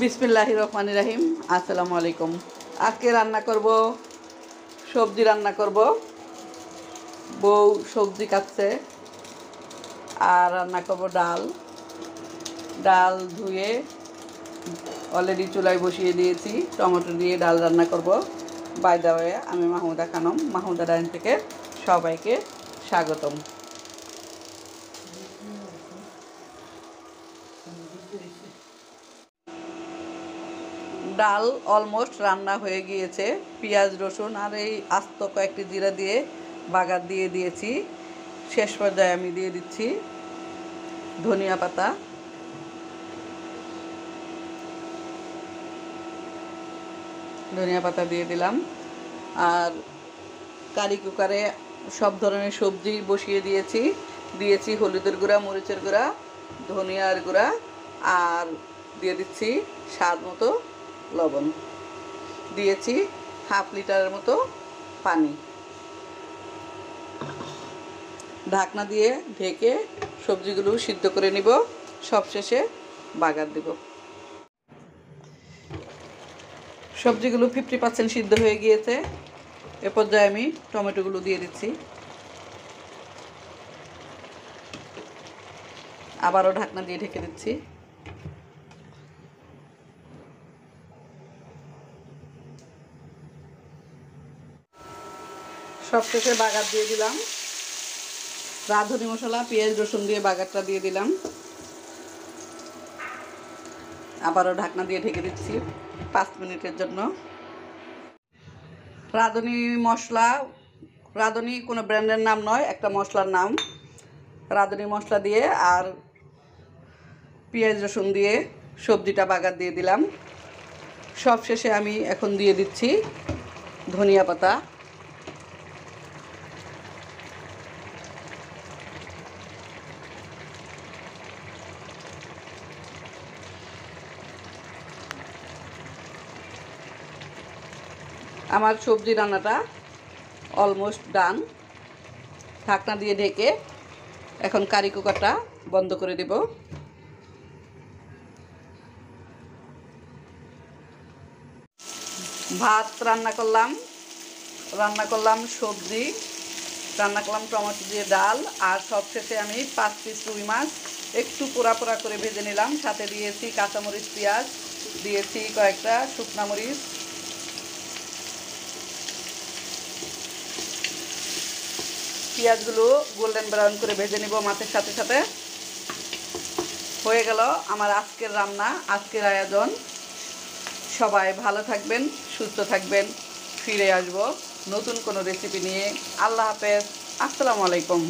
বিসমিল্লাহির রহমানির রহিম। আসসালামু আলাইকুম। আজকে রান্না করব, সবজি রান্না করব। বউ সবজি কাটছে আর রান্না করব ডাল। ডাল ধুয়ে অলরেডি চুলায় বসিয়ে দিয়েছি। টমেটো দিয়ে ডাল রান্না করব। বাই দ্য ওয়ে, আমি মাহমুদা খানম, মাহমুদা ডাইন থেকে সবাইকে স্বাগতম। ডাল অলমোস্ট রান্না হয়ে গিয়েছে। পেঁয়াজ রসুন আর এই আস্ত কয়েকটি জিরা দিয়ে বাগার দিয়ে দিয়েছি। শেষ পর্যায়ে আমি দিয়ে দিচ্ছি ধনিয়া পাতা, দিয়ে দিলাম। আর কারি কুকারে সব ধরনের সবজি বসিয়ে দিয়েছি হলুদের গুঁড়া, মরিচের গুঁড়া, ধনিয়ার গুঁড়া, আর দিয়ে দিচ্ছি স্বাদ মতো লবণ। দিয়েছি হাফ লিটারের মতো পানি। ঢাকনা দিয়ে ঢেকে সবজিগুলো সিদ্ধ করে নিব। সবশেষে বাগার দেব। সবজিগুলো 50% সিদ্ধ হয়ে গিয়েছে। এ পর্যায়ে আমি টমেটোগুলো দিয়ে দিচ্ছি। আবারও ঢাকনা দিয়ে ঢেকে দিচ্ছি। সবশেষে বাগার দিয়ে দিলাম। রাঁধুনি মশলা, পেঁয়াজ রসুন দিয়ে বাগারটা দিয়ে দিলাম। আবারও ঢাকনা দিয়ে ঢেকে দিচ্ছি 5 মিনিটের জন্য। রাঁধুনি মশলা, রাঁধুনি কোনো ব্র্যান্ডের নাম নয়, একটা মশলার নাম। রাঁধুনি মশলা দিয়ে আর পেঁয়াজ রসুন দিয়ে সবজিটা বাগার দিয়ে দিলাম। সবশেষে আমি এখন দিয়ে দিচ্ছি ধনিয়া পাতা। আমার সবজি রান্নাটা অলমোস্ট ডান। ঢাকনা দিয়ে ঢেকে এখন কারি কুকারটা বন্ধ করে দেব। ভাত রান্না করলাম সবজি, রান্না করলাম টমেটো দিয়ে ডাল, আর সবশেষে আমি 5 পিস রুই মাছ একটু পোড়া পোড়া করে ভেজে নিলাম। সাথে দিয়েছি কাঁচামরিচ, পেঁয়াজ, দিয়েছি কয়েকটা শুকনা মরিচ। পেঁয়াজগুলো গোল্ডেন ব্রাউন করে ভেজে নিব মাছের সাথে সাথে। হয়ে গেল আমার আজকের রান্না, আজকের আয়োজন। সবাই ভালো থাকবেন, সুস্থ থাকবেন। ফিরে আসবো নতুন কোনো রেসিপি নিয়ে। আল্লাহ হাফেজ। আসসালামু আলাইকুম।